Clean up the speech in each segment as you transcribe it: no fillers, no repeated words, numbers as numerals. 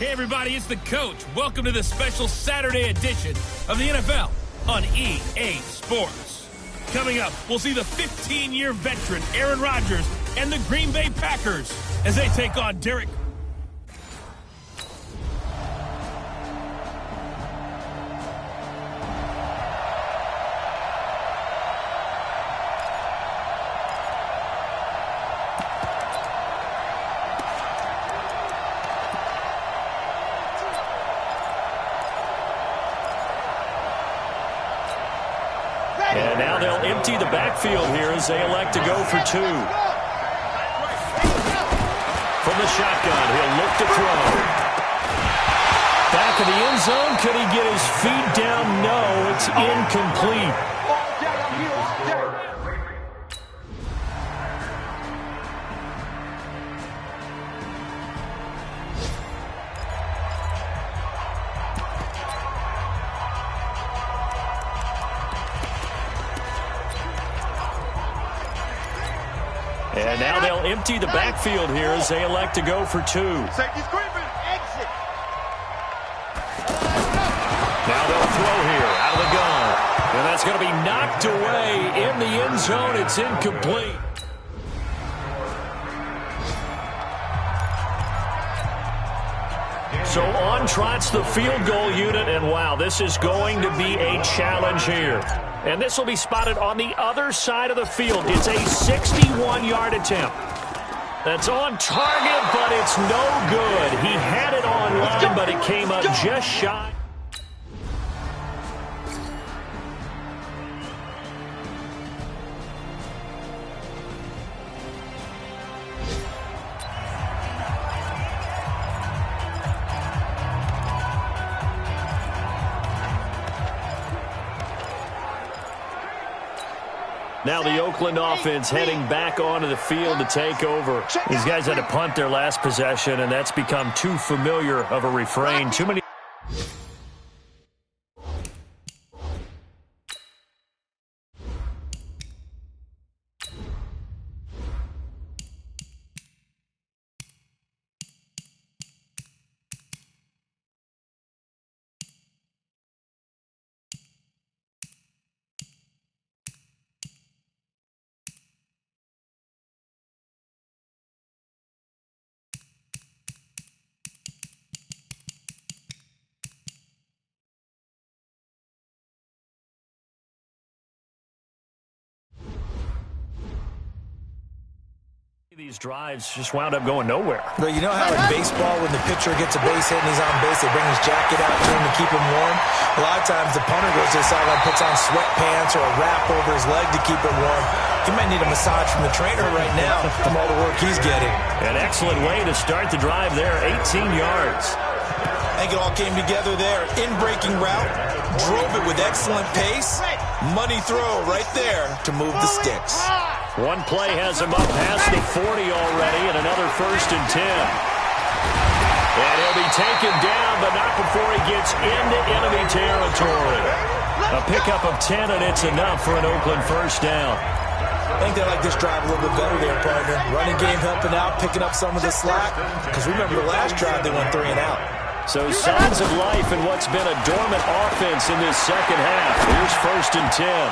Hey, everybody, it's the coach. Welcome to the special Saturday edition of the NFL on EA Sports. Coming up, we'll see the 15-year veteran Aaron Rodgers and the Green Bay Packers as they take on Derek. And now they'll empty the backfield here as they elect to go for two. From the shotgun, he'll look to throw. Back of the end zone, could he get his feet down? No, it's incomplete. And now they'll empty the backfield here as they elect to go for two. Now they'll throw here out of the gun. And that's going to be knocked away in the end zone. It's incomplete. So on trots the field goal unit, and wow, this is going to be a challenge here. And this will be spotted on the other side of the field. It's a 61-yard attempt. That's on target, but it's no good. He had it on line, but it came up just shy. Now the Oakland offense heading back onto the field to take over. These guys had to punt their last possession, and that's become too familiar of a refrain. Too many. These drives just wound up going nowhere. But you know how in baseball, when the pitcher gets a base hit and he's on base, they bring his jacket out to him to keep him warm? A lot of times the punter goes to the sideline, puts on sweatpants or a wrap over his leg to keep it warm. He might need a massage from the trainer right now from all the work he's getting. An excellent way to start the drive there, 18 yards. I think it all came together there. In-breaking route, drove it with excellent pace. Money throw right there to move the sticks. One play has him up past the 40 already, and another 1st and 10. And he'll be taken down, but not before he gets into enemy territory. A pickup of 10, and it's enough for an Oakland first down. I think they like this drive a little bit better there, partner. Running game helping out, picking up some of the slack. Because remember the last drive, they went 3 and out. So signs of life in what's been a dormant offense in this second half. Here's 1st and 10.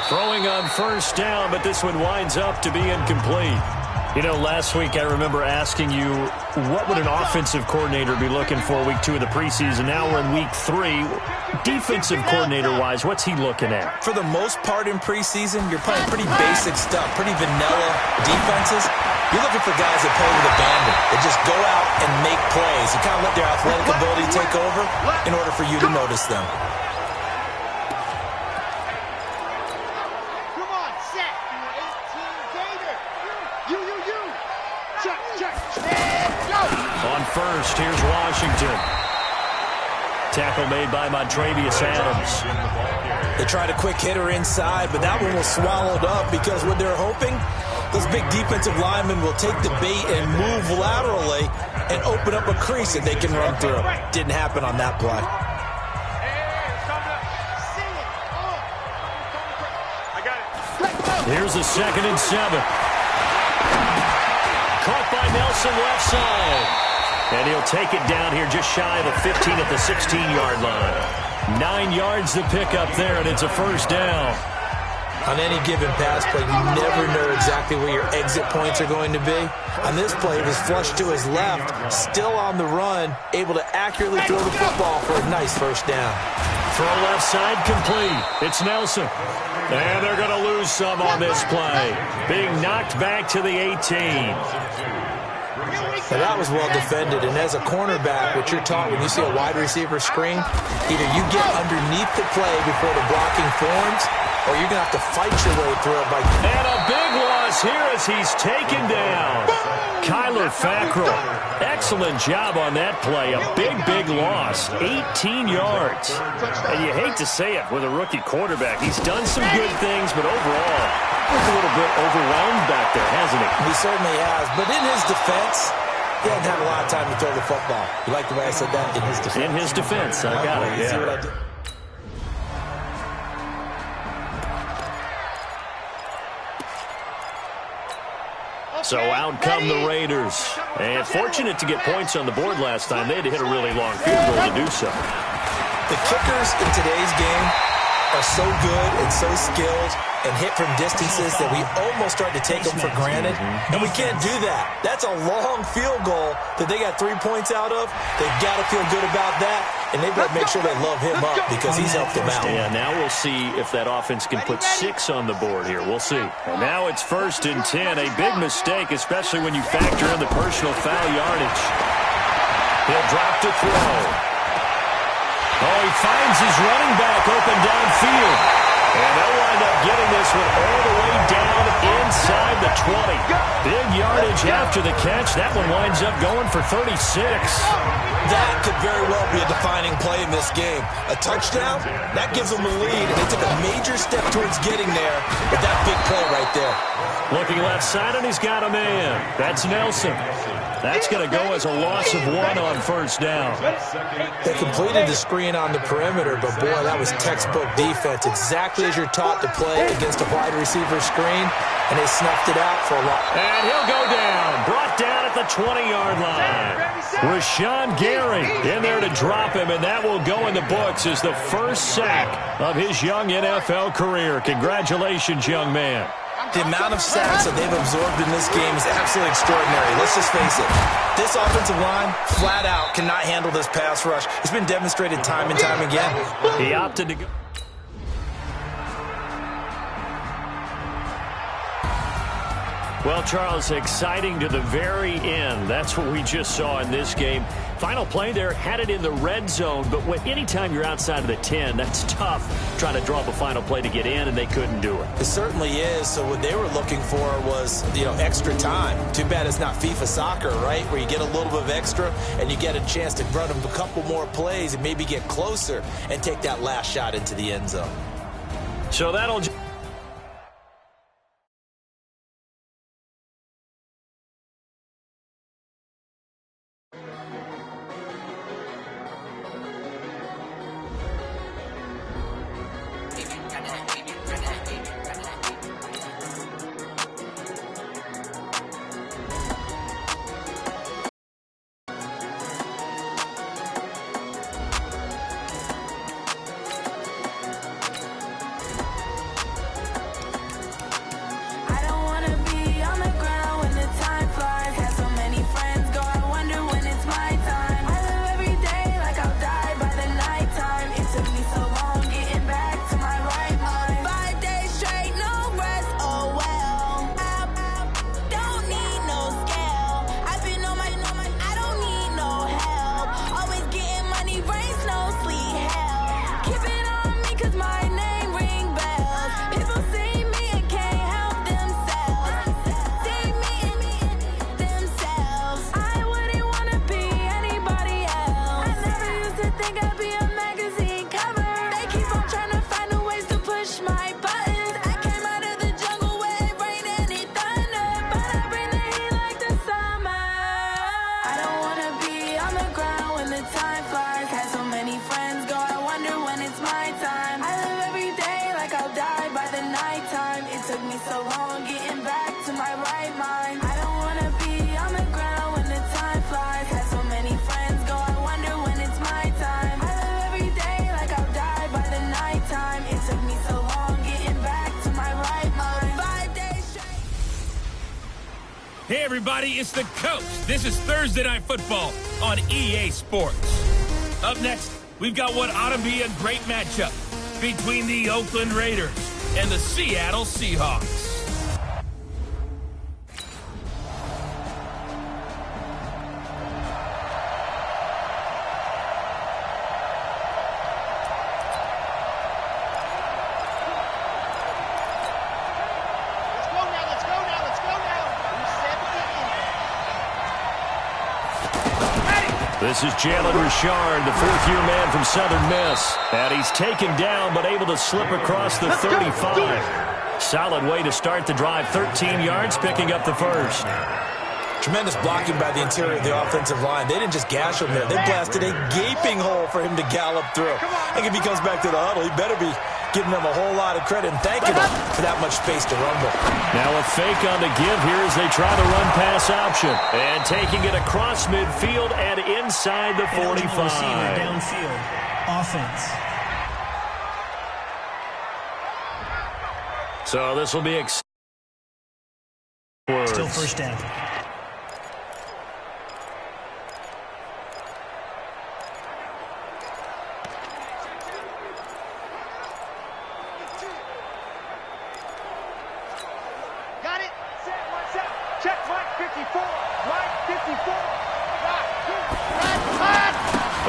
Throwing on first down, but this one winds up to be incomplete. You know, last week I remember asking you, what would an offensive coordinator be looking for week 2 of the preseason? Now we're in week 3. Defensive coordinator-wise, what's he looking at? For the most part in preseason, you're playing pretty basic stuff, pretty vanilla defenses. You're looking for guys that play with abandon, that just go out and make plays. You kind of let their athletic ability take over in order for you to notice them. On first, here's Washington. Tackle made by Montravius Adams. They tried a quick hitter inside, but that one was swallowed up because what they're hoping, those big defensive linemen will take the bait and move laterally and open up a crease that they can run through. Didn't happen on that play. Here's a 2nd and 7. Caught by Nelson left side. And he'll take it down here just shy of the 15 at the 16-yard line. 9 yards to pick up there, and it's a first down. On any given pass play, you never know exactly where your exit points are going to be. On this play, it was flushed to his left, still on the run, able to accurately throw the football for a nice first down. Throw left side complete. It's Nelson. And they're going to lose some on this play. Being knocked back to the 18. Now that was well defended, and as a cornerback, what you're taught when you see a wide receiver screen, either you get underneath the play before the blocking forms, or you're going to have to fight your way through it. And a big loss here as he's taken down. Kyler Fackrell, excellent job on that play. A big, big loss, 18 yards. And you hate to say it with a rookie quarterback. He's done some good things, but overall, he's a little bit overwhelmed back there, hasn't he? He certainly has, but in his defense, he hasn't had a lot of time to throw the football. You like the way I said that? In his defense. In his defense, I got it, yeah. See what I did? So out come the Raiders. And fortunate to get points on the board last time. They had to hit a really long field goal to do so. The kickers in today's game are so good and so skilled and hit from distances that we almost start to take them for granted. And we can't do that. That's a long field goal that they got 3 points out of. They've got to feel good about that, and they've got to make sure they love him up because he's helped them out. Yeah, now we'll see if that offense can put 6 on the board here. We'll see. And now it's 1st and 10. A big mistake, especially when you factor in the personal foul yardage. He'll drop to throw. Oh, he finds his running back open downfield. And they'll wind up getting this one all the way down inside the 20. Big yardage after the catch. That one winds up going for 36. That could very well be a defining play in this game. A touchdown, that gives them a lead, and they took a major step towards getting there with that big play right there. Looking left side, and he's got a man. That's Nelson. That's going to go as a loss of 1 on 1st down. They completed the screen on the perimeter, but boy, that was textbook defense. Exactly as you're taught to play against a wide receiver screen, and they snuffed it out for a loss. And he'll go down. Brought down at the 20-yard line. Rashawn Gary in there to drop him, and that will go in the books as the first sack of his young NFL career. Congratulations, young man. The amount of sacks that they've absorbed in this game is absolutely extraordinary. Let's just face it. This offensive line, flat out, cannot handle this pass rush. It's been demonstrated time and time again. He opted to go. Well, Charles, exciting to the very end. That's what we just saw in this game. Final play there, had it in the red zone, but anytime you're outside of the 10, that's tough trying to draw up a final play to get in, and they couldn't do it. It certainly is. So what they were looking for was, extra time. Too bad it's not FIFA soccer, right, where you get a little bit of extra and you get a chance to run a couple more plays and maybe get closer and take that last shot into the end zone. So that'll... I don't wanna be on the ground when the time flies. Had so many Hey, everybody, it's the Coach. This is Thursday Night Football on EA Sports. Up next, we've got what ought to be a great matchup between the Oakland Raiders and the Seattle Seahawks. This is Jalen Richard, the fourth-year man from Southern Miss. And he's taken down but able to slip across the 35. Solid way to start the drive. 13 yards, picking up the first. Tremendous blocking by the interior of the offensive line. They didn't just gash him there. They blasted a gaping hole for him to gallop through. I think if he comes back to the huddle, he better be giving them a whole lot of credit and thanking them for that much space to rumble. Now a fake on the give here as they try the run-pass option. And taking it across midfield and inside the 45. Downfield. Offense. So this will be still first down.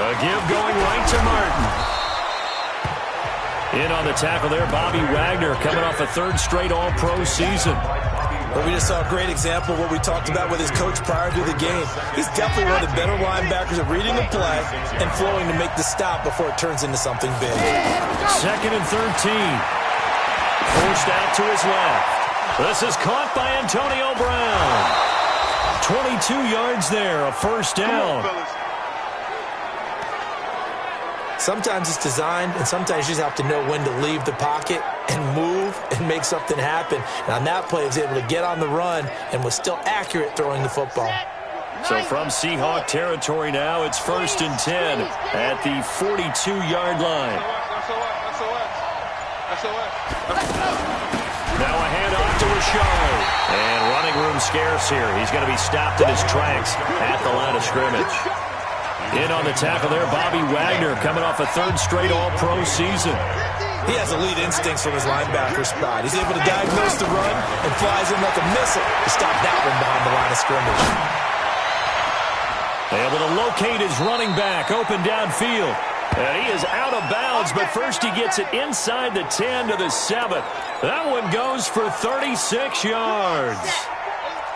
A give going right to Martin. In on the tackle there, Bobby Wagner coming off a third straight All-Pro season. But we just saw a great example of what we talked about with his coach prior to the game. He's definitely one of the better linebackers at reading the play and flowing to make the stop before it turns into something big. 2nd and 13. Forced out to his left. This is caught by Antonio Brown. 22 yards there, a first down. Sometimes it's designed, and sometimes you just have to know when to leave the pocket and move and make something happen. And on that play, he was able to get on the run and was still accurate throwing the football. So from Seahawk territory now, it's 1st and 10 at the 42-yard line. Now a handoff to Richard. And running room scarce here. He's going to be stopped in his tracks at the line of scrimmage. In on the tackle there, Bobby Wagner coming off a third straight All-Pro season. He has elite instincts from his linebacker spot. He's able to diagnose the run and flies in like a missile to stop that one behind the line of scrimmage. Able to locate his running back open downfield. And he is out of bounds, but first he gets it inside the 10 to the 7. That one goes for 36 yards.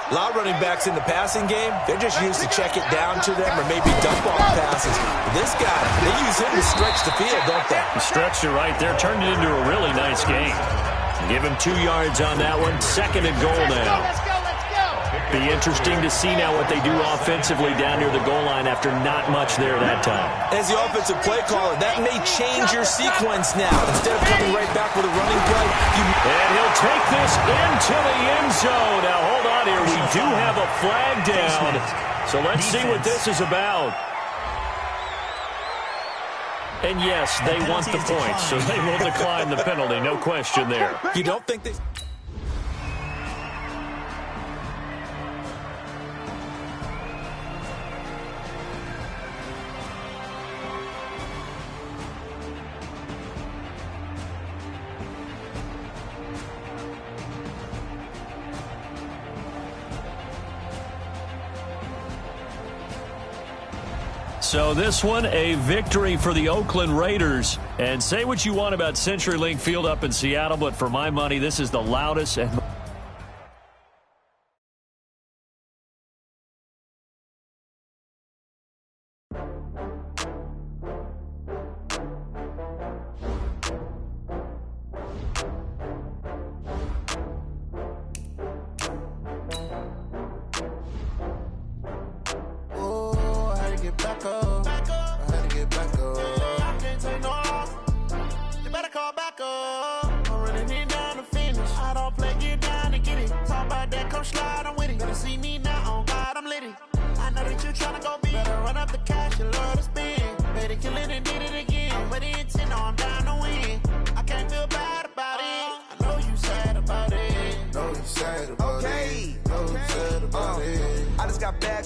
A lot of running backs in the passing game, they're just used to check it down to them or maybe dump off passes. This guy, they use him to stretch the field, don't they? Stretched it right there, turned it into a really nice game. Give him 2 yards on that one. 2nd and goal now. Be interesting to see now what they do offensively down near the goal line after not much there that time. As the offensive play caller, that may change your sequence now. Instead of coming right back with a running play, and he'll take this into the end zone. Now hold on here, we do have a flag down. So let's see what this is about. And yes, they want the points, so they will decline the penalty, no question there. You don't think they... So this one, a victory for the Oakland Raiders. And say what you want about CenturyLink Field up in Seattle, but for my money, this is the loudest and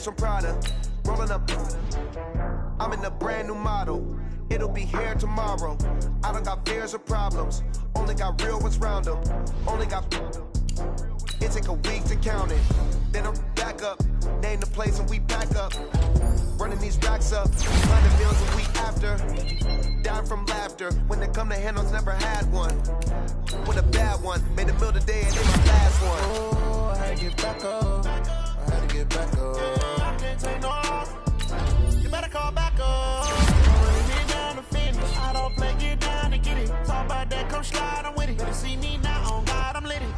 from Prada. Rolling up. I'm in a brand new model. It'll be here tomorrow. I don't got fears or problems. Only got real ones round them. Only got. It take a week to count it. Then I'm back up. Name the place and we back up. Running these racks up. 100 meals a week after. Down from laughter. When they come to handles, never had one. With a bad one. Made a meal today and they my last one. Oh, I had to get back up. I had to get back up. I can't take no off. You better call back up. I don't play, get down and get it. Talk about that, come slide, I'm with it. Better see me now, on God, I'm lit it.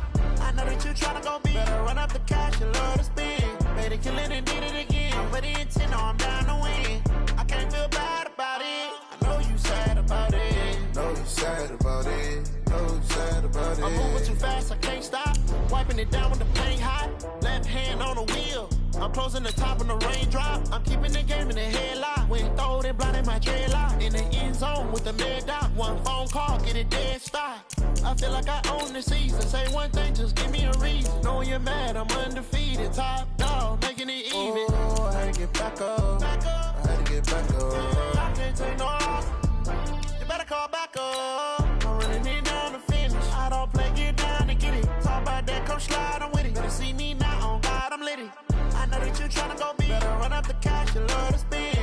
I know that you tryna go big. Better run up the cash, you love to spend. Made it, kill it, and did it again. I'm with the intent, no, I'm down to win. I can't feel bad about it. I know you sad about it. Know you sad about it. Know you sad about it. I'm moving too fast, I can't stop. Wiping it down with the paint hot. Left hand on the wheel. I'm closing the top on the raindrop. I'm keeping the game in the headlock. When throwed and blinded my dreadlock. In the end zone with the mad dot. One phone call, get it dead stop. I feel like I own the season. Say one thing, just give me a reason. Knowing you're mad, I'm undefeated. Top dog, making it even. Oh, I had to get back up. I had to get back up. I can't take no off. You better call back up. I'm running it down to finish. I don't play, get down to get it. Talk about that, come slide, I'm with it. Better see me now, on God, I'm lit it. I know that you tryna go big. Better run up the cash, you love to spend.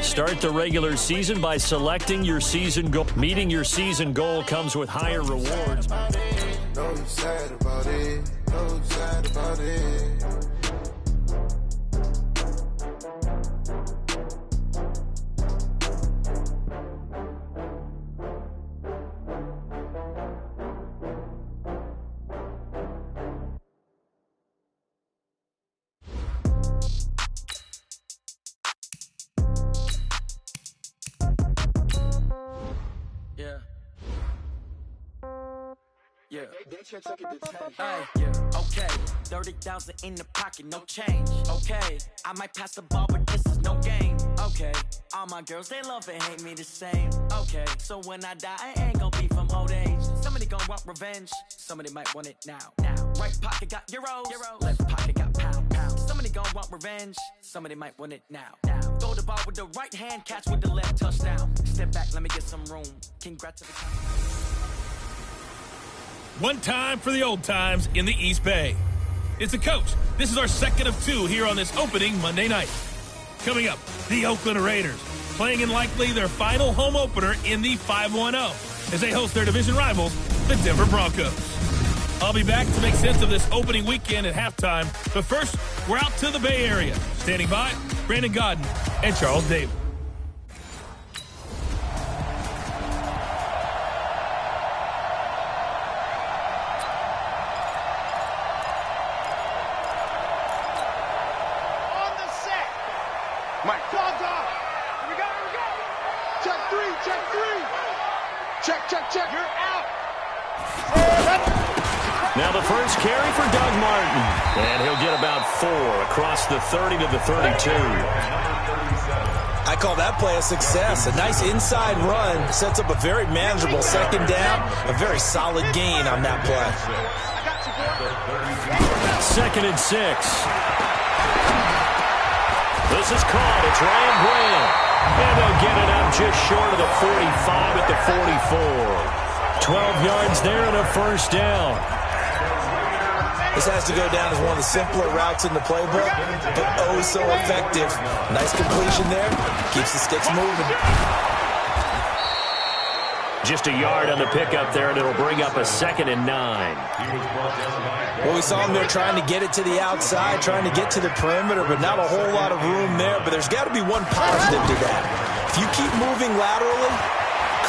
Start the regular season by selecting your season goal. Meeting your season goal comes with higher rewards. Know you sad about it. Know you sad about it. Yeah. Yeah. Okay. 30,000 in the pocket, no change. Okay. I might pass the ball, but this is no game. Okay. All my girls, they love and hate me the same. Okay. So when I die, I ain't gonna be from old age. Somebody gonna want revenge. Somebody might want it now. Right pocket got euros. Left pocket got pound. Somebody gonna want revenge. Somebody might want it now. Throw the ball with the right hand, catch with the left, touchdown. Step back, let me get some room. Congrats to the time. One time for the old times in the East Bay. It's a coach. This is our second of two here on this opening Monday night. Coming up, the Oakland Raiders, playing in likely their final home opener in the 5-1-0 as they host their division rivals, the Denver Broncos. I'll be back to make sense of this opening weekend at halftime, but first, we're out to the Bay Area. Standing by, Brandon Godden and Charles Davis. Check. You're out. Now the first carry for Doug Martin. And he'll get about 4 across the 30 to the 32. I call that play a success. A nice inside run sets up a very manageable second down. A very solid gain on that play. 2nd and 6. This is caught. It's Ryan Grant. And they'll get it out just short of the 45 at the 44. 12 yards there and a first down. This has to go down as one of the simpler routes in the playbook, but oh so effective. Nice completion there. Keeps the sticks moving. Just a yard on the pickup there, and it'll bring up a 2nd and 9. Well, we saw him there trying to get it to the outside, trying to get to the perimeter, but not a whole lot of room there. But there's got to be one positive to that. If you keep moving laterally,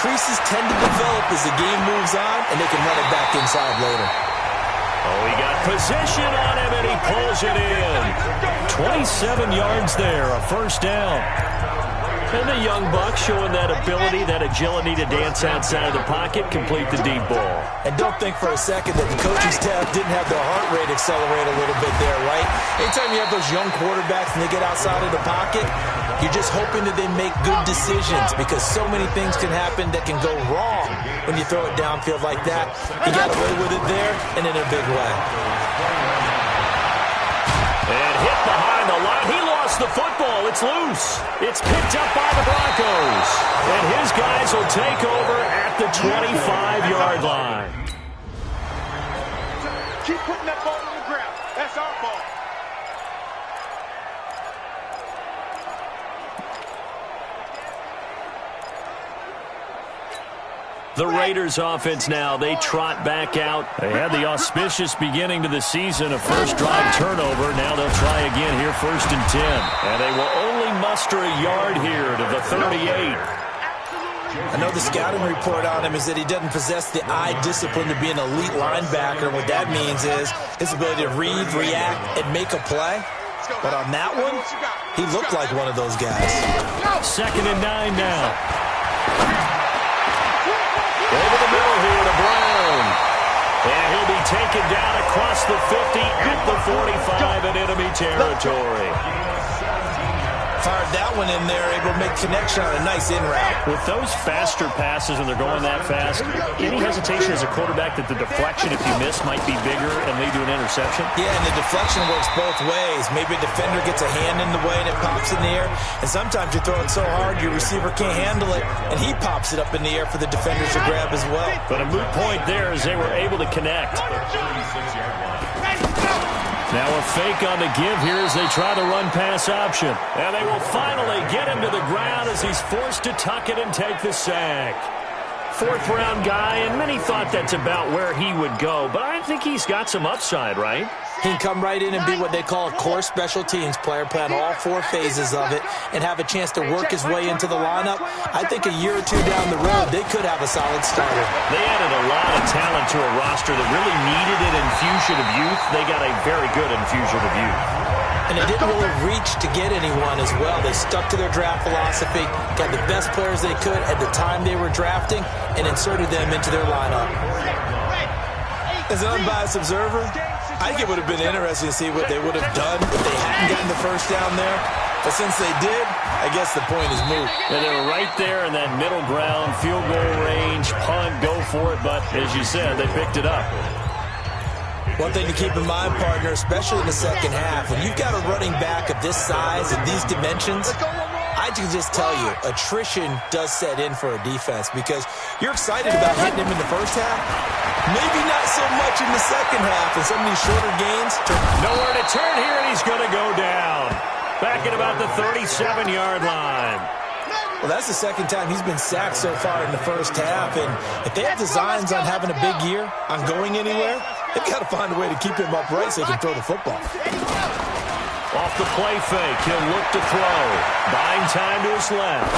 creases tend to develop as the game moves on, and they can run it back inside later. Oh, he got position on him, and he pulls it in. 27 yards there, a first down. And the young buck showing that ability, that agility to dance outside of the pocket, complete the deep ball. And don't think for a second that the coaching staff didn't have their heart rate accelerate a little bit there, right? Anytime you have those young quarterbacks and they get outside of the pocket, you're just hoping that they make good decisions because so many things can happen that can go wrong when you throw it downfield like that. He got away with it there and in a big way. And hit behind the line. He lost the football. It's loose. It's picked up by the Broncos. And his guys will take over at the 25-yard line. Keep putting that ball on the ground. That's our ball. The Raiders offense now, they trot back out. They had the auspicious beginning to the season, a first drive turnover. Now they'll try again here, 1st and 10. And they will only muster a yard here to the 38. I know the scouting report on him is that he doesn't possess the eye discipline to be an elite linebacker. What that means is his ability to read, react, and make a play. But on that one, he looked like one of those guys. 2nd and 9 now. Over the middle here to Brown. And he'll be taken down across the 50 at the 45 in enemy territory. Fired that one in there, able to make connection on a nice in route. With those faster passes when they're going that fast, any hesitation as a quarterback that the deflection, if you miss, might be bigger and lead to an interception? Yeah, and the deflection works both ways. Maybe a defender gets a hand in the way and it pops in the air. And sometimes you throw it so hard your receiver can't handle it, and he pops it up in the air for the defenders to grab as well. But a moot point there as they were able to connect. Now a fake on the give here as they try the run-pass option. And they will finally get him to the ground as he's forced to tuck it and take the sack. 4th-round guy, and many thought that's about where he would go. But I think he's got some upside, right? He can come right in and be what they call a core special teams player, play on all 4 phases of it, and have a chance to work his way into the lineup. I think a year or two down the road, they could have a solid starter. They added a lot of talent to a roster that really needed an infusion of youth. They got a very good infusion of youth. And they didn't really reach to get anyone as well. They stuck to their draft philosophy, got the best players they could at the time they were drafting, and inserted them into their lineup. As an unbiased observer, I think it would have been interesting to see what they would have done if they hadn't gotten the first down there. But since they did, I guess the point is moot. And they were right there in that middle ground, field goal range, punt, go for it. But as you said, they picked it up. One thing to keep in mind, partner, especially in the second half, when you've got a running back of this size and these dimensions, I can just tell you, attrition does set in for a defense because you're excited about hitting him in the first half. Maybe not so much in the second half, and some of these shorter gains. Nowhere to turn here, and he's going to go down. Back at about the 37-yard line. Well, that's the second time he's been sacked so far in the first half, and if they have designs on having a big year, on going anywhere, they've got to find a way to keep him upright so he can throw the football. Off the play fake, he'll look to throw. Buying time to his left.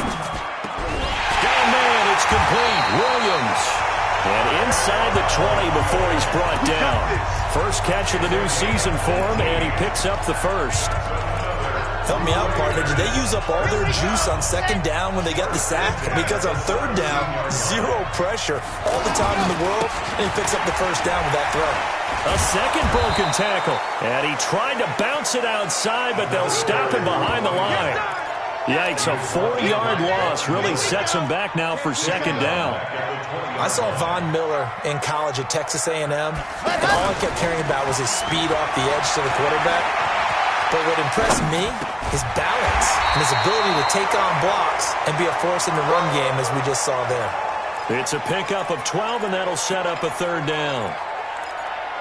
Got a man, it's complete. Williams. And inside the 20 before he's brought down. First catch of the new season for him, and he picks up the first. Help me out, partner. Did they use up all their juice on second down when they got the sack? Because on third down, zero pressure all the time in the world, and he picks up the first down with that throw. A second broken tackle, and he tried to bounce it outside, but they'll stop him behind the line. Yikes, a 4-yard loss really sets him back now for second down. I saw Von Miller in college at Texas A&M, and all I kept hearing about was his speed off the edge to the quarterback. But what impressed me, his balance and his ability to take on blocks and be a force in the run game, as we just saw there. It's a pickup of 12, and that'll set up a third down.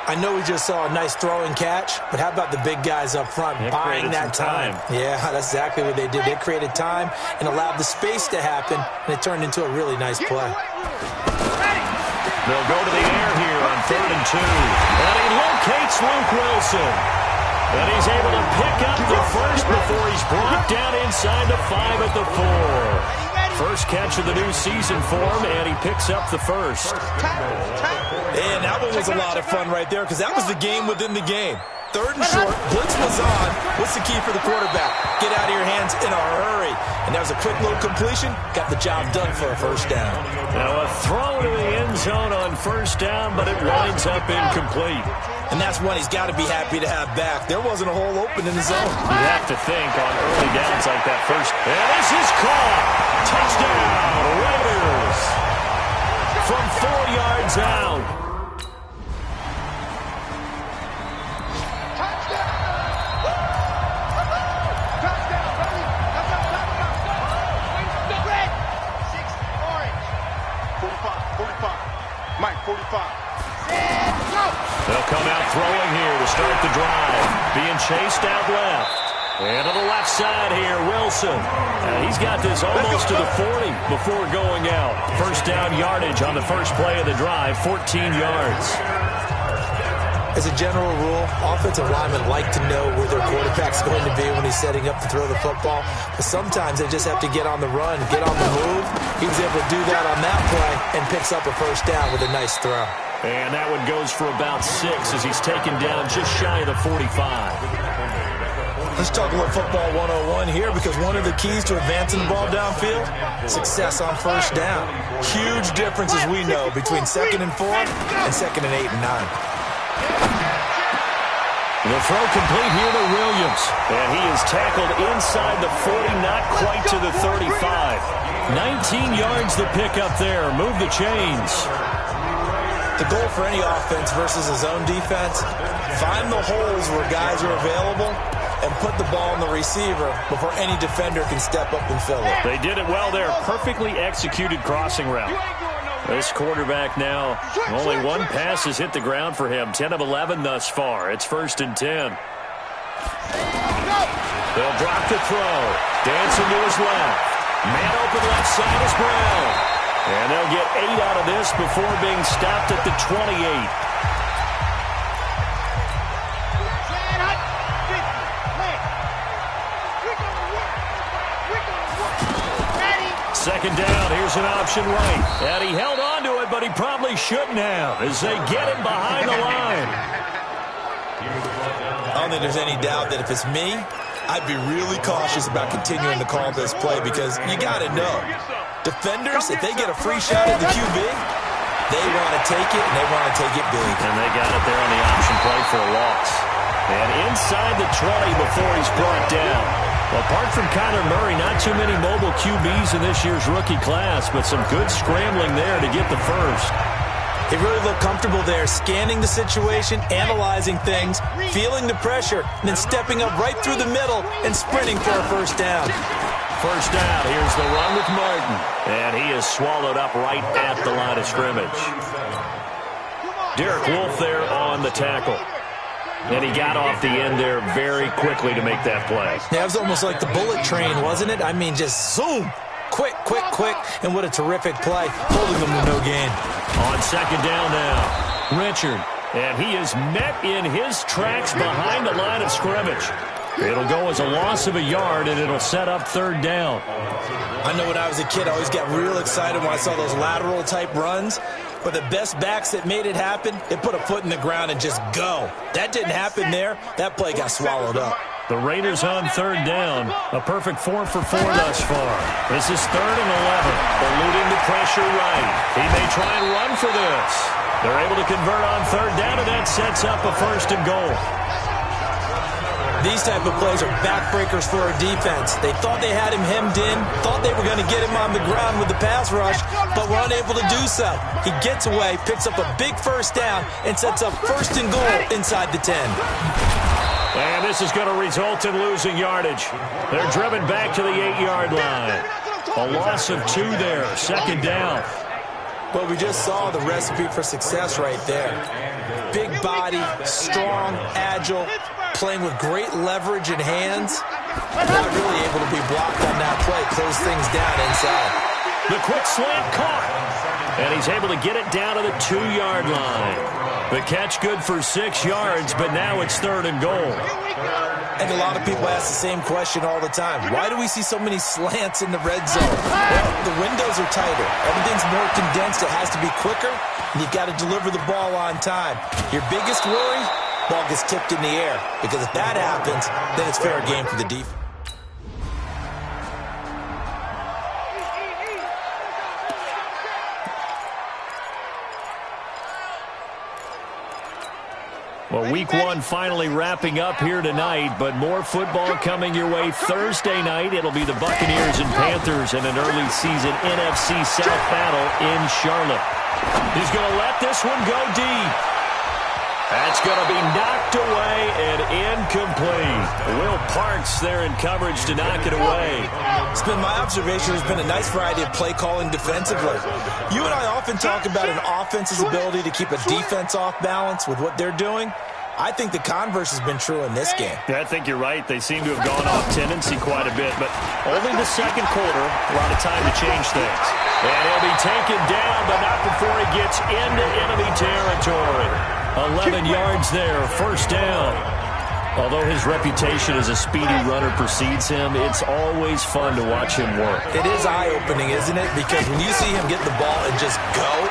I know we just saw a nice throwing catch, but how about the big guys up front buying that time? Yeah, that's exactly what they did. They created time and allowed the space to happen, and it turned into a really nice play. They'll go to the air here on 3rd and 2. And he locates Luke Wilson. And he's able to pick up the first before he's brought down inside the 5 at the 4. First catch of the new season for him, and he picks up the first. And that one was a lot of fun right there because that was the game within the game. 3rd and short, blitz was on. What's the key for the quarterback? Get out of your hands in a hurry. And that was a quick little completion. Got the job done for a first down. Now a throw to the end zone on first down, but it winds up incomplete. And that's one he's got to be happy to have back. There wasn't a hole open in the zone. You have to think on early downs like that first. And this is caught. Touchdown, Raiders. From 4 yards out. Mike, 45. They'll come out throwing here to start the drive. Being chased out left. And to the left side here, Wilson. He's got this almost to the 40 before going out. First down yardage on the first play of the drive, 14 yards. As a general rule, offensive linemen like to know where their quarterback's going to be when he's setting up to throw the football. But sometimes they just have to get on the run, get on the move. He was able to do that on that play and picks up a first down with a nice throw. And that one goes for about 6 as he's taken down just shy of the 45. Let's talk a little football 101 here, because one of the keys to advancing the ball downfield, success on first down. Huge difference, as we know, between 2nd and 4 and 2nd and 8 and 9. The throw complete here to Williams. And he is tackled inside the 40, not quite to the 35. 19 yards the pick up there. Move the chains. The goal for any offense versus a zone defense, find the holes where guys are available and put the ball in the receiver before any defender can step up and fill it. They did it well there. Perfectly executed crossing route. This quarterback now, only one pass has hit the ground for him. 10 of 11 thus far. It's 1st and 10. They'll drop the throw. Dancing to his left. Man open left side is Brown. And they'll get 8 out of this before being stopped at the 28. Second down, here's an option right. And he held on to it, but he probably shouldn't have as they get him behind the line. I don't think there's any doubt that if it's me, I'd be really cautious about continuing to call this play, because you got to know, defenders, if they get a free shot at the QB, they want to take it, and they want to take it big. And they got it there on the option play for a loss. And inside the 20 before he's brought down. Well, apart from Kyler Murray, not too many mobile QBs in this year's rookie class, but some good scrambling there to get the first. They really look comfortable there, scanning the situation, analyzing things, feeling the pressure, and then stepping up right through the middle and sprinting for a first down. First down, here's the run with Martin. And he is swallowed up right at the line of scrimmage. Derek Wolfe there on the tackle. And he got off the end there very quickly to make that play. Yeah, it was almost like the bullet train, wasn't it? I mean, just zoom. Quick, quick, quick. And what a terrific play, holding them to no gain. On second down now, Richard. And he is met in his tracks behind the line of scrimmage. It'll go as a loss of a yard, and it'll set up 3rd down. I know when I was a kid, I always got real excited when I saw those lateral-type runs. But the best backs that made it happen, they put a foot in the ground and just go. That didn't happen there. That play got swallowed up. The Raiders on 3rd down. A perfect 4 for 4 thus far. This is 3rd and 11. Eluding the pressure right. He may try and run for this. They're able to convert on 3rd down, and that sets up a 1st and goal. These type of plays are backbreakers for our defense. They thought they had him hemmed in, thought they were going to get him on the ground with the pass rush, but were unable to do so. He gets away, picks up a big first down, and sets up 1st and goal inside the 10. And this is going to result in losing yardage. They're driven back to the 8-yard line. A loss of 2 there, 2nd down. But we just saw the recipe for success right there. Big body, strong, agile, playing with great leverage and hands. Not really able to be blocked on that play. Close things down inside. The quick slant caught. And he's able to get it down to the 2-yard line. The catch good for 6 yards, but now it's 3rd and goal. And a lot of people ask the same question all the time. Why do we see so many slants in the red zone? Well, the windows are tighter. Everything's more condensed. It has to be quicker, and you've got to deliver the ball on time. Your biggest worry? Ball gets tipped in the air, because if that happens, then it's fair game for the defense. Well, week 1 finally wrapping up here tonight, but more football coming your way Thursday night. It'll be the Buccaneers and Panthers in an early season NFC South battle in Charlotte. He's going to let this one go deep. That's going to be knocked away and incomplete. Will Parks there in coverage to knock it away. It's been my observation there's been a nice variety of play calling defensively. You and I often talk about an offense's ability to keep a defense off balance with what they're doing. I think the converse has been true in this game. Yeah, I think you're right. They seem to have gone off tendency quite a bit, but only the second quarter, a lot of time to change things. And he'll be taken down, but not before he gets into enemy territory. 11 yards there, first down. Although his reputation as a speedy runner precedes him, it's always fun to watch him work. It is eye-opening, isn't it? Because when you see him get the ball and just go,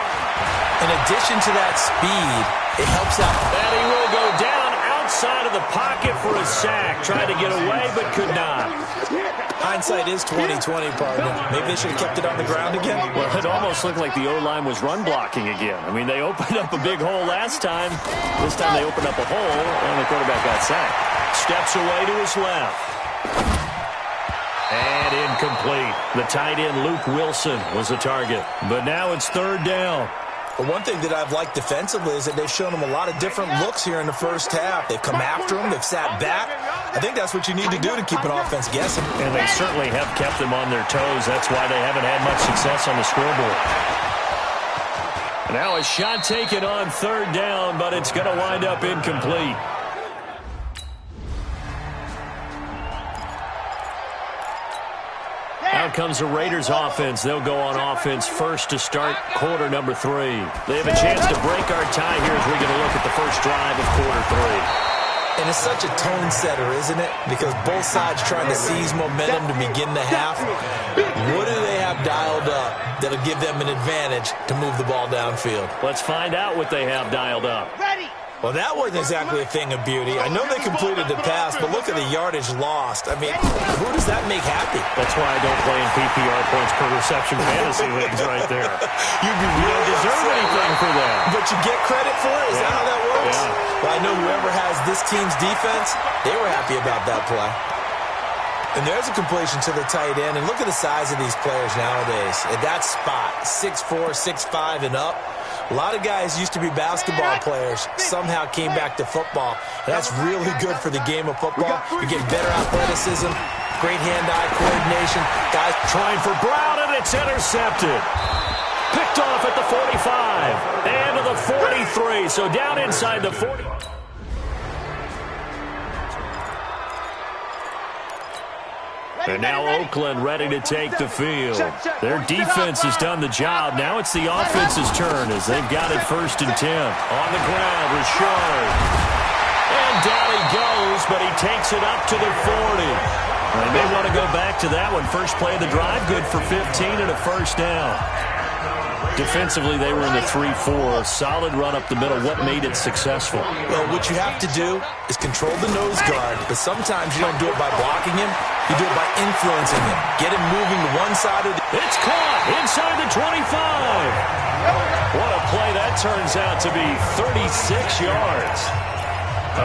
in addition to that speed, it helps out. And he will go down outside of the pocket for a sack. Tried to get away, but could not. Hindsight is 20/20, partner. Maybe they should have kept it on the ground again. Well, it almost looked like the O-line was run blocking again. I mean, they opened up a big hole last time. This time they opened up a hole, and the quarterback got sacked. Steps away to his left. And incomplete. The tight end, Luke Wilson, was the target. But now it's third down. But one thing that I've liked defensively is that they've shown them a lot of different looks here in the first half. They've come after them. They've sat back. I think that's what you need to do to keep an offense guessing. And they certainly have kept them on their toes. That's why they haven't had much success on the scoreboard. Now a shot taken on third down, but it's going to wind up incomplete. Out comes the Raiders offense. They'll go on offense first to start quarter number 3. They have a chance to break our tie here as we get a look at the first drive of quarter 3. And it's such a tone setter, isn't it? Because both sides trying to seize momentum to begin the half. What do they have dialed up that'll give them an advantage to move the ball downfield? Let's find out what they have dialed up. Well, that wasn't exactly a thing of beauty. I know they completed the pass, but look at the yardage lost. I mean, who does that make happy? That's why I don't play in PPR points per reception fantasy leagues right there. You don't deserve anything for that. But you get credit for it? Is that how that works? Yeah. Well, I know whoever has this team's defense, they were happy about that play. And there's a completion to the tight end. And look at the size of these players nowadays. At that spot, 6'4", 6'5", and up. A lot of guys used to be basketball players, somehow came back to football. And that's really good for the game of football. You get better athleticism, great hand-eye coordination. Guys trying for Brown, and it's intercepted. Picked off at the 45 and to the 43. So down inside the 40. And now Oakland ready to take the field. Their defense has done the job. Now it's the offense's turn as they've got it first and 10. On the ground, Richard. And down he goes, but he takes it up to the 40. They may want to go back to that one. First play of the drive, good for 15 and a first down. Defensively, they were in the 3-4. A solid run up the middle. What made it successful? Well, what you have to do is control the nose guard, but sometimes you don't do it by blocking him. You do it by influencing him. Get him moving to one side or the other. It's caught inside the 25. What a play that turns out to be, 36 yards.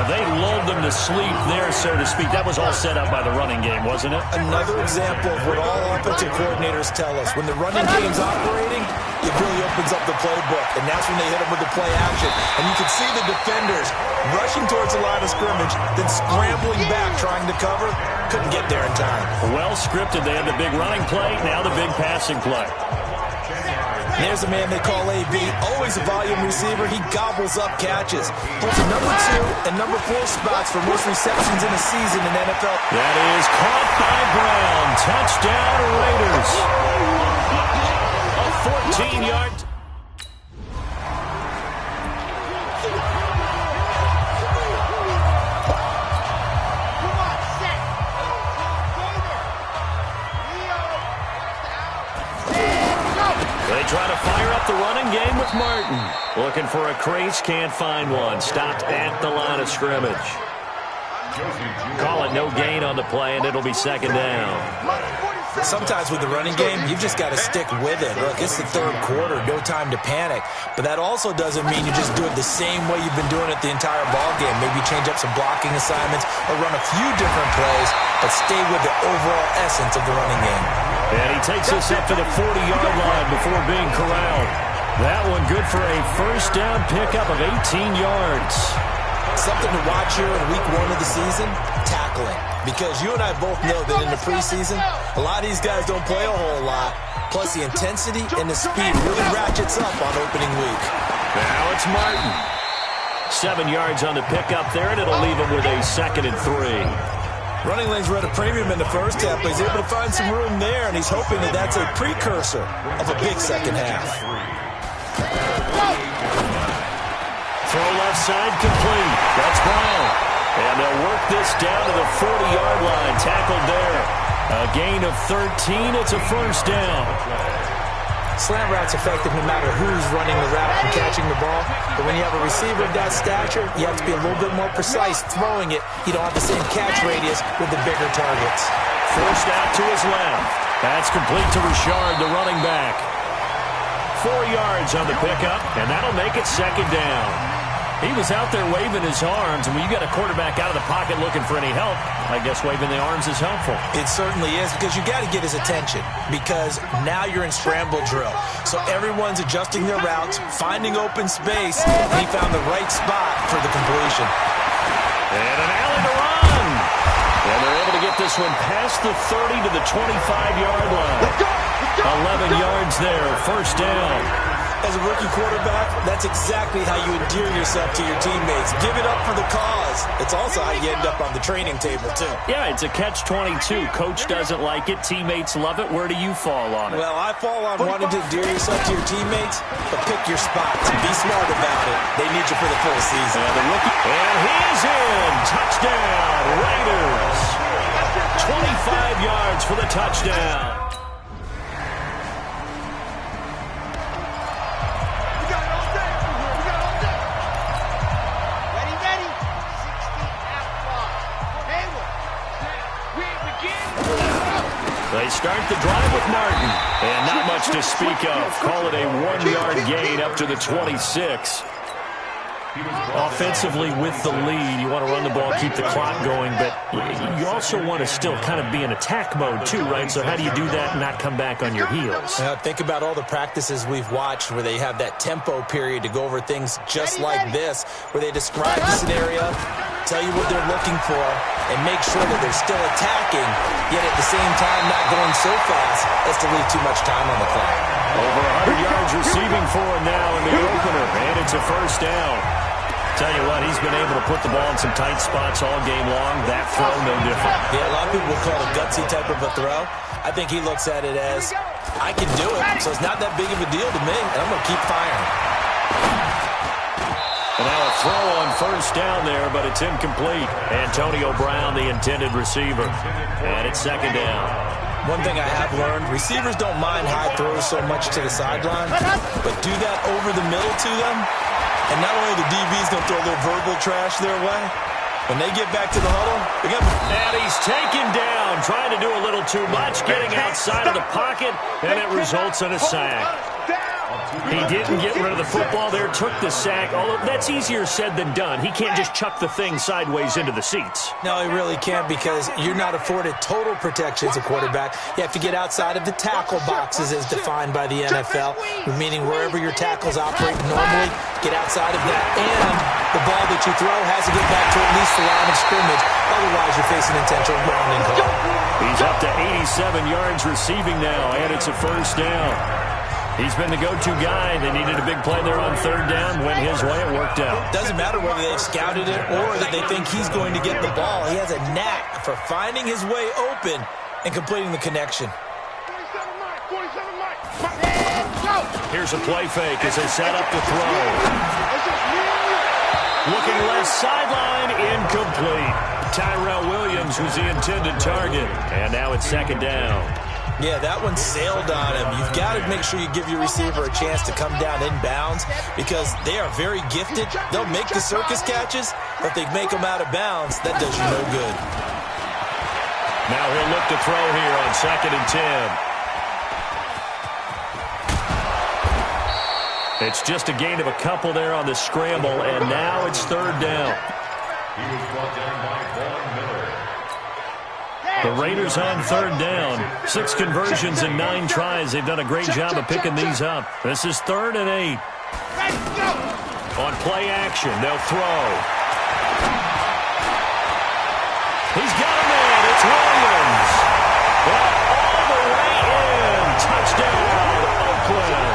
They lulled them to sleep there, so to speak. That was all set up by the running game, wasn't it? Another example of what all offensive coordinators tell us. When the running game's operating, it really opens up the playbook, and that's when they hit them with the play action. And you can see the defenders rushing towards the line of scrimmage, then scrambling back, trying to cover. Couldn't get there in time. Well scripted. They had the big running play, now the big passing play. There's a man they call AB, always a volume receiver. He gobbles up catches. Holds the number 2 and number 4 spots for most receptions in a season in NFL. That is caught by Brown. Touchdown Raiders. A 14-yard. They try to fire up the running game with Martin. Looking for a crease, can't find one. Stopped at the line of scrimmage. Call it no gain on the play, and it'll be second down. Sometimes with the running game, you've just got to stick with it. Look, it's the third quarter, no time to panic. But that also doesn't mean you just do it the same way you've been doing it the entire ball game. Maybe change up some blocking assignments or run a few different plays, but stay with the overall essence of the running game. And he takes us up to the 40-yard line before being corralled. That one good for a first down pickup of 18 yards. Something to watch here in week 1 of the season, tackling. Because you and I both know that in the preseason, a lot of these guys don't play a whole lot. Plus the intensity and the speed really ratchets up on opening week. Now it's Martin. 7 yards on the pickup there, and it'll leave him with a 2nd and 3. Running lanes were at a premium in the first half, but he's able to find some room there, and he's hoping that that's a precursor of a big second half. Throw left side complete. That's Brown. And they'll work this down to the 40-yard line. Tackled there. A gain of 13. It's a first down. Slant route's effective no matter who's running the route and catching the ball. But when you have a receiver of that stature, you have to be a little bit more precise throwing it. You don't have the same catch radius with the bigger targets. Forced out to his left. That's complete to Richard, the running back. 4 yards on the pickup, and that'll make it 2nd down. He was out there waving his arms, and when you got a quarterback out of the pocket looking for any help, I guess waving the arms is helpful. It certainly is, because you got to get his attention, because now you're in scramble drill. So everyone's adjusting their routes, finding open space, and he found the right spot for the completion. And an alley to run. And they're able to get this one past the 30 to the 25-yard line. 11 yards there, first down. As a rookie quarterback, that's exactly how you endear yourself to your teammates. Give it up for the cause. It's also how you end up on the training table, too. Yeah, it's a catch-22. Coach doesn't like it. Teammates love it. Where do you fall on it? Well, I fall on wanting to endear yourself to your teammates, but pick your spots. Be smart about it. They need you for the full season. The rookie, and he's in. Touchdown, Raiders. 25 yards for the touchdown. They start the drive with Martin, and not much to speak of. Call it a 1-yard gain up to the 26. Offensively with the lead, you want to run the ball, keep the clock going, but you also want to still kind of be in attack mode too, right? So how do you do that and not come back on your heels? Think about all the practices we've watched where they have that tempo period to go over things just like this, where they describe the scenario, tell you what they're looking for, and make sure that they're still attacking, yet at the same time not going so fast as to leave too much time on the clock. Over 100 yards receiving for him now in the opener, and it's a first down. Tell you what, he's been able to put the ball in some tight spots all game long. That throw, no different. Yeah, a lot of people would call it a gutsy type of a throw. I think he looks at it as, I can do it, so it's not that big of a deal to me, and I'm going to keep firing. And now a throw on first down there, but it's incomplete. Antonio Brown, the intended receiver. And it's 2nd down. One thing I have learned, receivers don't mind high throws so much to the sideline, but do that over the middle to them, and not only the DB's going to throw a little verbal trash their way, when they get back to the huddle, and he's taken down, trying to do a little too much, getting outside of the pocket, and it results in a sack. He didn't get rid of the football there, took the sack, although that's easier said than done. He can't just chuck the thing sideways into the seats. No, he really can't, because you're not afforded total protection as a quarterback. You have to get outside of the tackle boxes as defined by the NFL, meaning wherever your tackles operate normally, get outside of that, and the ball that you throw has to get back to at least the line of scrimmage. Otherwise, you're facing intentional grounding call. He's up to 87 yards receiving now, and it's a first down. He's been the go-to guy. They needed a big play there on 3rd down. Went his way. It worked out. Doesn't matter whether they've scouted it or that they think he's going to get the ball. He has a knack for finding his way open and completing the connection. Here's a play fake as they set up to throw. Looking left sideline, incomplete. Tyrell Williams was the intended target. And now it's 2nd down. Yeah, that one sailed on him. You've got to make sure you give your receiver a chance to come down inbounds, because they are very gifted. They'll make the circus catches, but if they make them out of bounds, that does you no good. Now he'll look to throw here on 2nd and 10. It's just a gain of a couple there on the scramble, and now it's 3rd down. He was brought down by Vaughn Miller. The Raiders on third down. 6 conversions and 9 tries. They've done a great job of picking these up. This is 3rd and 8. On play action, they'll throw. He's got him in. It's Williams. All the way in. Touchdown, Oakland.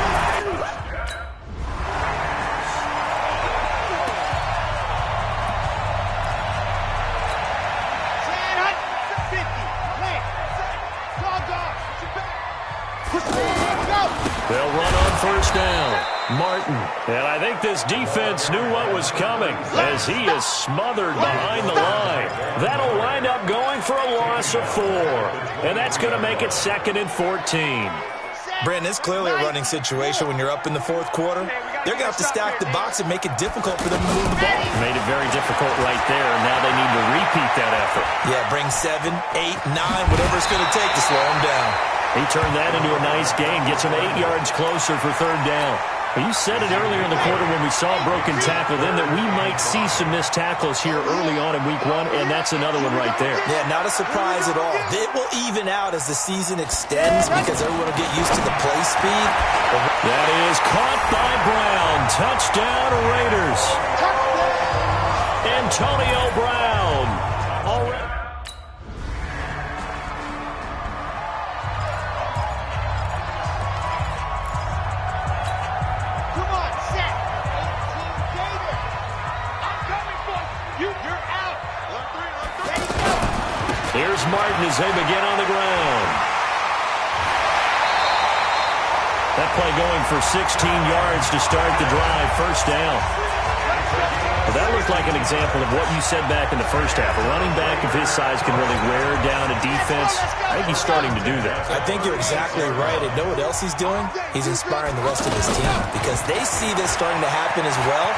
They'll run on first down. Martin. And I think this defense knew what was coming as he is smothered behind the line. That'll wind up going for a loss of 4. And that's going to make it 2nd and 14. Brandon, it's clearly a running situation when you're up in the 4th quarter. They're going to have to stack the box and make it difficult for them to move the ball. Made it very difficult right there. Now they need to repeat that effort. Yeah, bring 7, 8, 9, whatever it's going to take to slow them down. He turned that into a nice gain, gets him 8 yards closer for 3rd down. You said it earlier in the quarter when we saw a broken tackle then that we might see some missed tackles here early on in week 1, and that's another one right there. Yeah, not a surprise at all. It will even out as the season extends because everyone will get used to the play speed. That is caught by Brown. Touchdown, Raiders. Antonio Brown. Already. Here's Martin as they begin on the ground. That play going for 16 yards to start the drive. First down. Well, that looked like an example of what you said back in the first half. A running back of his size can really wear down a defense. I think he's starting to do that. I think you're exactly right. And know what else he's doing? He's inspiring the rest of his team because they see this starting to happen as well.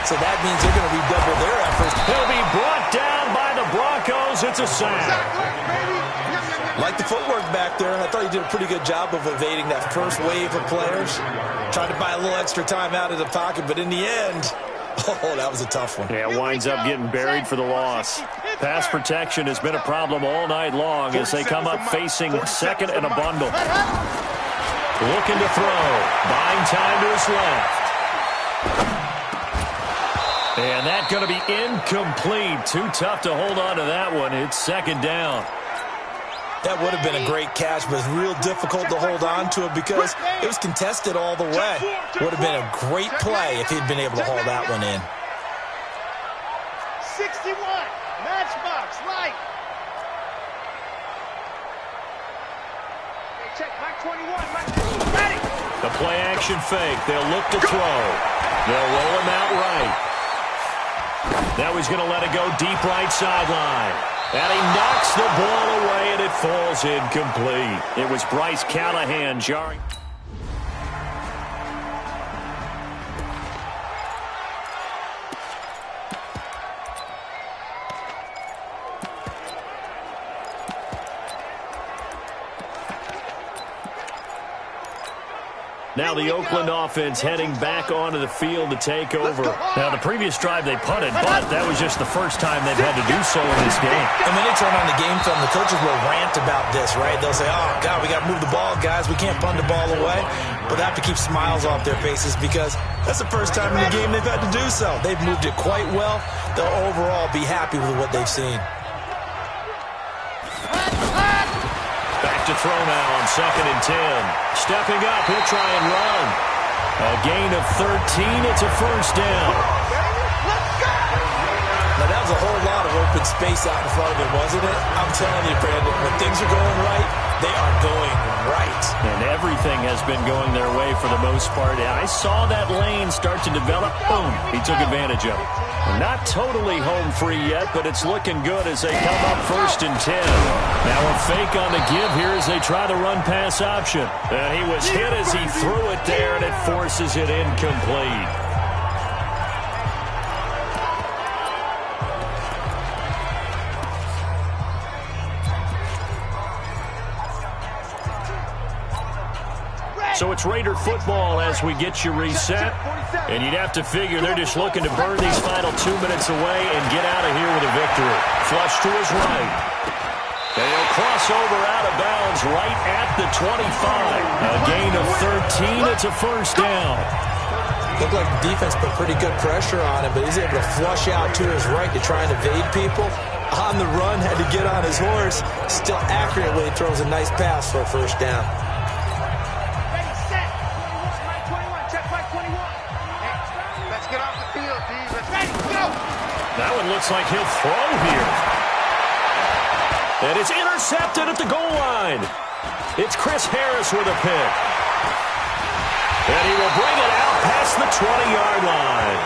So that means they're going to redouble their efforts. He'll be brought down by the Broncos. It's a sack. Like the footwork back there. I thought he did a pretty good job of evading that first wave of players. Tried to buy a little extra time out of the pocket, but in the end, oh, that was a tough one. Yeah, winds up getting buried for the loss. Pass protection has been a problem all night long as they come up facing 2nd and a bundle. Looking to throw. Buying time to his left. And that's going to be incomplete. Too tough to hold on to that one. It's 2nd down. That would have been a great catch, but it's real difficult to hold on to it because it was contested all the way. Would have been a great play if he'd been able to hold that one in. 61, matchbox, right. Check, Mike 21, Mike ready. The play action fake. They'll look to throw. They'll roll him out right. Now he's going to let it go deep right sideline. And he knocks the ball away, and it falls incomplete. It was Bryce Callahan jarring. Now the Oakland offense heading back onto the field to take over. Now the previous drive they punted, but that was just the first time they've had to do so in this game. And when they turn on the game film, the coaches will rant about this, right? They'll say, oh, God, we got to move the ball, guys. We can't punt the ball away. But they have to keep smiles off their faces because that's the first time in the game they've had to do so. They've moved it quite well. They'll overall be happy with what they've seen. To throw now on 2nd and 10. Stepping up, he'll try and run. A gain of 13. It's a first down. Now, that was a whole lot of open space out in front of him, wasn't it? I'm telling you, Brandon, when things are going right, they are going right. And everything has been going their way for the most part. And I saw that lane start to develop. Boom. He took advantage of it. Not totally home free yet, but it's looking good as they come up 1st and 10. Now a fake on the give here as they try the run pass option. And he was hit as he threw it there, and it forces it incomplete. So it's Raider football as we get you reset. And you'd have to figure they're just looking to burn these final 2 minutes away and get out of here with a victory. Flush to his right. They'll cross over out of bounds right at the 25. A gain of 13. It's a first down. Looked like the defense put pretty good pressure on him, but he's able to flush out to his right to try and evade people. On the run, had to get on his horse. Still accurately throws a nice pass for a first down. Ready, set. 21, check by 21. Hey, let's get off the field, D. Let's ready, go. That one looks like he'll throw here. And it's intercepted at the goal line. It's Chris Harris with a pick. And he will bring it out past the 20-yard line.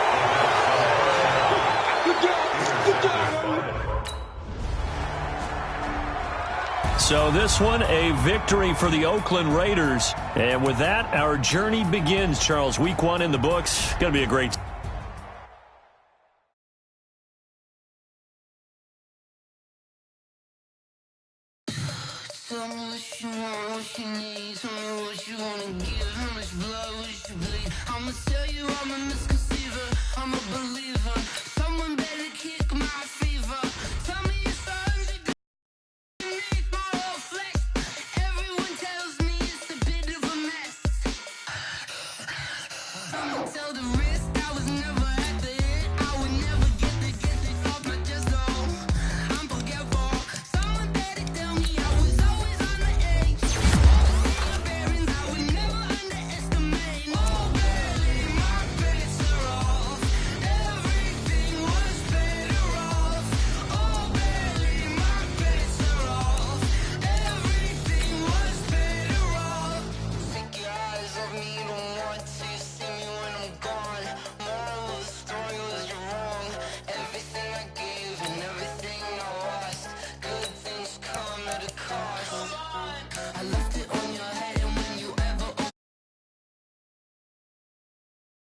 So this one, a victory for the Oakland Raiders. And with that, our journey begins, Charles. Week 1 in the books. Going to be a great Tell me what you want, what you need. Tell me what you wanna give. How much blood would you bleed? I'ma tell you I'm a misconceiver. I'm a believer.